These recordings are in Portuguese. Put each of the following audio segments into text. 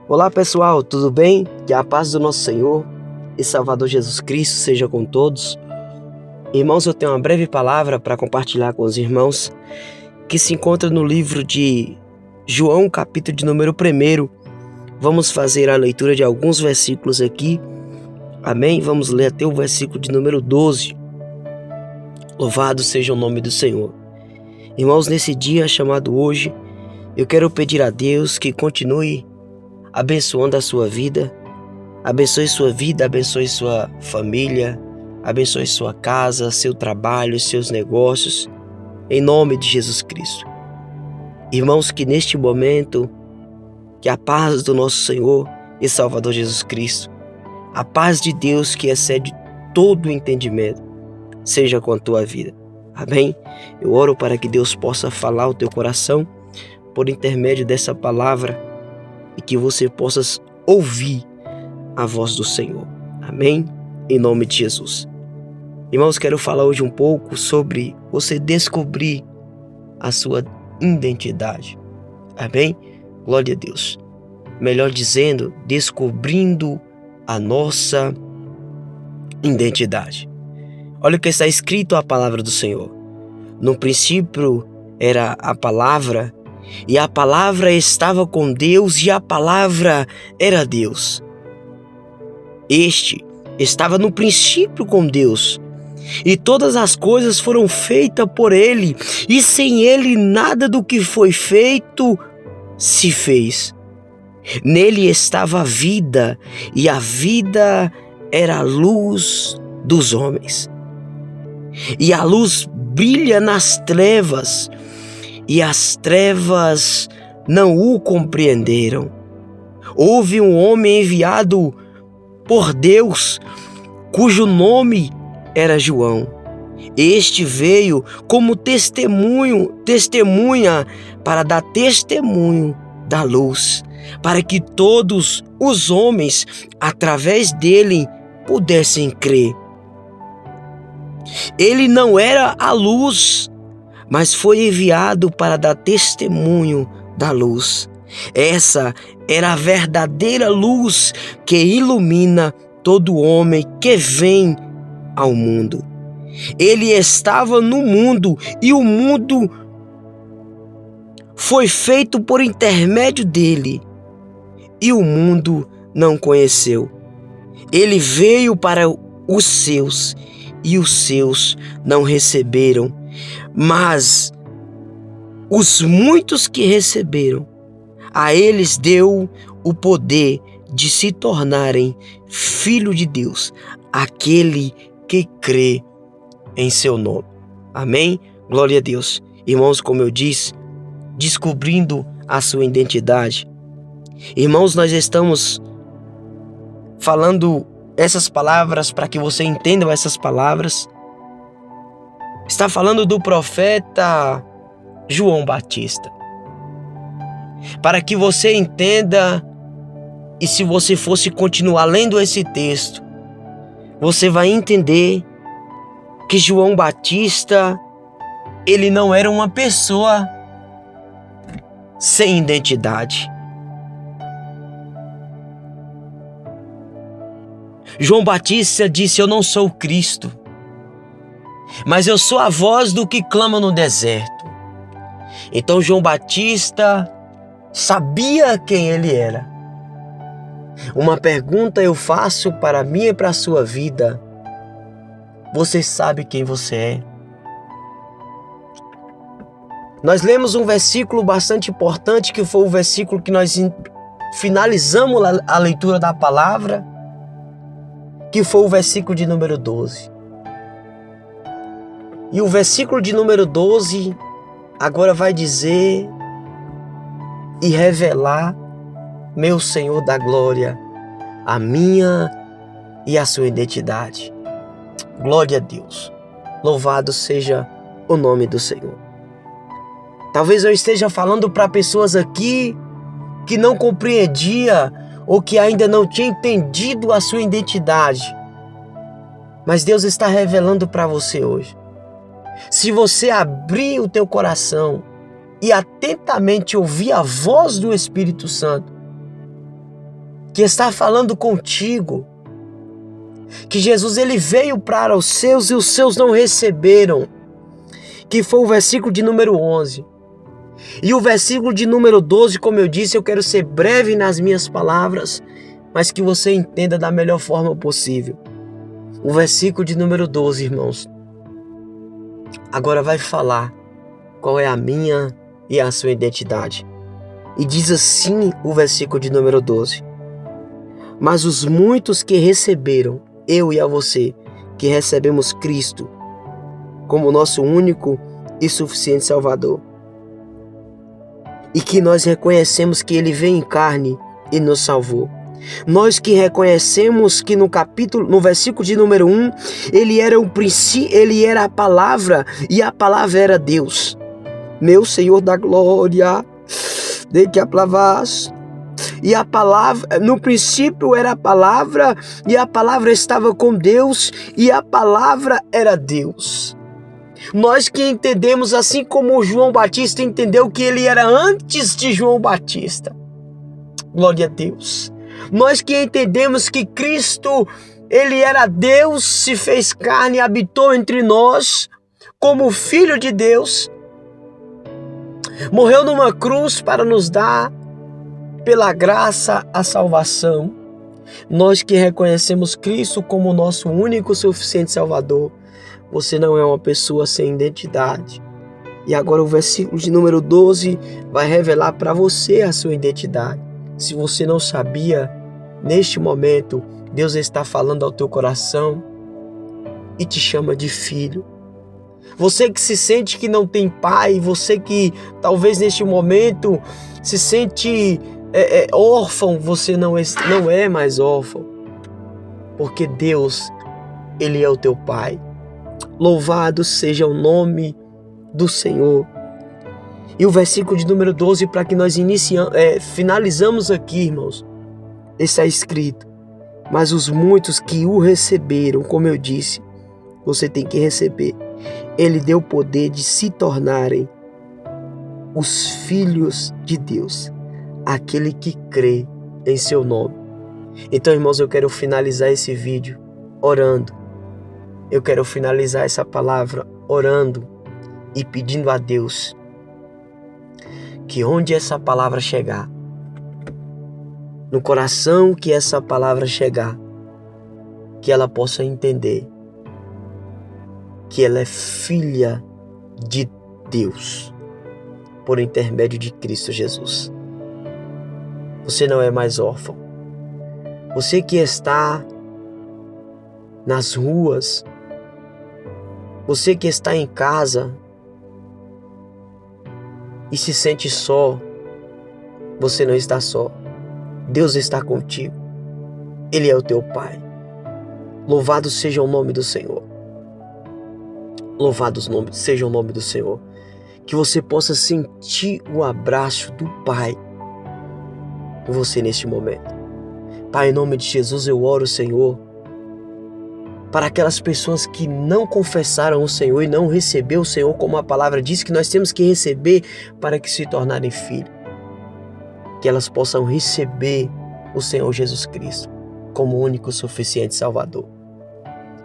Olá pessoal, tudo bem? Que a paz do nosso Senhor e Salvador Jesus Cristo seja com todos. Irmãos, eu tenho uma breve palavra para compartilhar com os irmãos que se encontra no livro de João, capítulo de número 1. Vamos fazer a leitura de alguns versículos aqui. Amém? Vamos ler até o versículo de número 12. Louvado seja o nome do Senhor. Irmãos, nesse dia chamado hoje, eu quero pedir a Deus que continue abençoando a sua vida, abençoe sua família, abençoe sua casa, seu trabalho, seus negócios, em nome de Jesus Cristo. Irmãos, que neste momento, que a paz do nosso Senhor e Salvador Jesus Cristo, a paz de Deus que excede todo o entendimento, seja com a tua vida. Amém? Eu oro para que Deus possa falar ao teu coração por intermédio dessa palavra e que você possa ouvir a voz do Senhor. Amém? Em nome de Jesus. Irmãos, quero falar hoje um pouco sobre você descobrir a sua identidade. Amém? Glória a Deus. Melhor dizendo, descobrindo a nossa identidade. Olha o que está escrito a palavra do Senhor. No princípio era a palavra, e a palavra estava com Deus, e a palavra era Deus. Este estava no princípio com Deus, e todas as coisas foram feitas por Ele, e sem Ele nada do que foi feito se fez. Nele estava a vida, e a vida era a luz dos homens. E a luz brilha nas trevas, e as trevas não o compreenderam. Houve um homem enviado por Deus, cujo nome era João. Este veio como testemunha para dar testemunho da luz, para que todos os homens, através dele, pudessem crer. Ele não era a luz, mas foi enviado para dar testemunho da luz. Essa era a verdadeira luz que ilumina todo homem que vem ao mundo. Ele estava no mundo e o mundo foi feito por intermédio dele, e o mundo não conheceu. Ele veio para os seus, e os seus não receberam. Mas os muitos que receberam, a eles deu o poder de se tornarem filho de Deus, aquele que crê em seu nome. Amém? Glória a Deus. Irmãos, como eu disse, descobrindo a sua identidade. Irmãos, nós estamos falando essas palavras para que você entenda essas palavras. Está falando do profeta João Batista. Para que você entenda, e se você fosse continuar lendo esse texto, você vai entender que João Batista, ele não era uma pessoa sem identidade. João Batista disse: eu não sou o Cristo, mas eu sou a voz do que clama no deserto. Então João Batista sabia quem ele era. Uma pergunta eu faço para mim e para a sua vida: você sabe quem você é? Nós lemos um versículo bastante importante, que foi o versículo que nós finalizamos a leitura da palavra, que foi o versículo de número 12. E o versículo de número 12 agora vai dizer e revelar, meu Senhor da glória, a minha e a sua identidade. Glória a Deus. Louvado seja o nome do Senhor. Talvez eu esteja falando para pessoas aqui que não compreendia ou que ainda não tinha entendido a sua identidade. Mas Deus está revelando para você hoje. Se você abrir o teu coração e atentamente ouvir a voz do Espírito Santo, que está falando contigo, que Jesus ele veio para os seus e os seus não receberam, que foi o versículo de número 11. E o versículo de número 12, como eu disse, eu quero ser breve nas minhas palavras, mas que você entenda da melhor forma possível. O versículo de número 12, irmãos, agora vai falar qual é a minha e a sua identidade. E diz assim o versículo de número 12: mas os muitos que receberam, eu e a você, que recebemos Cristo como nosso único e suficiente Salvador, e que nós reconhecemos que Ele veio em carne e nos salvou. Nós que reconhecemos que no versículo de número 1, Ele era o princípio, Ele era a palavra e a palavra era Deus. Meu Senhor da glória, de que aplavas. E a palavra, no princípio era a palavra, e a palavra estava com Deus, e a palavra era Deus. Nós que entendemos, assim como João Batista entendeu que ele era antes de João Batista. Glória a Deus. Nós que entendemos que Cristo, ele era Deus, se fez carne e habitou entre nós, como Filho de Deus. Morreu numa cruz para nos dar, pela graça, a salvação. Nós que reconhecemos Cristo como nosso único e suficiente Salvador. Você não é uma pessoa sem identidade. E agora o versículo de número 12 vai revelar para você a sua identidade. Se você não sabia, neste momento, Deus está falando ao teu coração e te chama de filho. Você que se sente que não tem pai, você que talvez neste momento se sente órfão, você não é mais órfão, porque Deus, Ele é o teu Pai. Louvado seja o nome do Senhor. E o versículo de número 12, para que nós finalizamos aqui, irmãos, está escrito: mas os muitos que o receberam, como eu disse, você tem que receber, Ele deu o poder de se tornarem os filhos de Deus, aquele que crê em seu nome. Então, irmãos, eu quero finalizar esse vídeo orando. Eu quero finalizar essa palavra orando e pedindo a Deus que onde essa palavra chegar, no coração que essa palavra chegar, que ela possa entender que ela é filha de Deus por intermédio de Cristo Jesus. Você não é mais órfão. Você que está nas ruas, você que está em casa e se sente só, você não está só. Deus está contigo. Ele é o teu Pai. Louvado seja o nome do Senhor. Louvado seja o nome do Senhor. Que você possa sentir o abraço do Pai em você neste momento. Pai, em nome de Jesus eu oro, Senhor, para aquelas pessoas que não confessaram o Senhor e não receberam o Senhor, como a palavra diz que nós temos que receber para que se tornarem filhos. Que elas possam receber o Senhor Jesus Cristo como único e suficiente Salvador.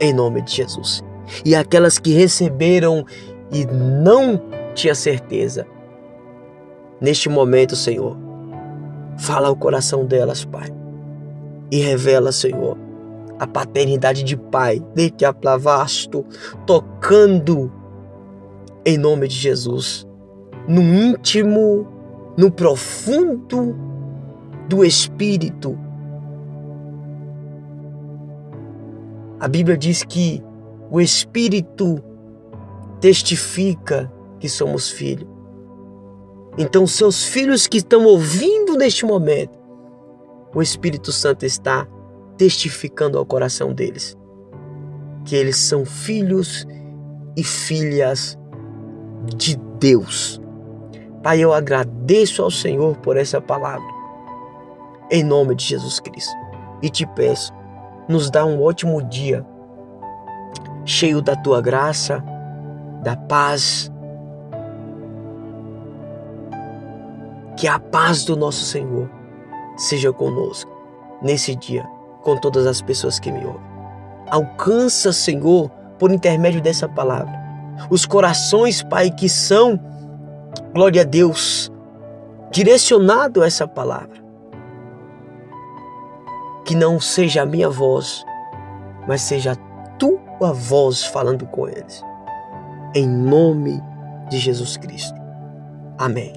Em nome de Jesus. E aquelas que receberam e não tinha certeza, neste momento, Senhor, fala ao coração delas, Pai, e revela, Senhor, a paternidade de Pai, de que aplavasto, tocando em nome de Jesus, no íntimo, no profundo do Espírito. A Bíblia diz que o Espírito testifica que somos filhos. Então, seus filhos que estão ouvindo neste momento, o Espírito Santo está testificando ao coração deles que eles são filhos e filhas de Deus. Pai, eu agradeço ao Senhor por essa palavra, em nome de Jesus Cristo, e te peço, nos dá um ótimo dia, cheio da tua graça, da paz, que a paz do nosso Senhor seja conosco. nesse dia com todas as pessoas que me ouvem. Alcança, Senhor, por intermédio dessa palavra, os corações, Pai, que são, glória a Deus, direcionado a essa palavra. Que não seja a minha voz, mas seja a tua voz falando com eles. Em nome de Jesus Cristo. Amém.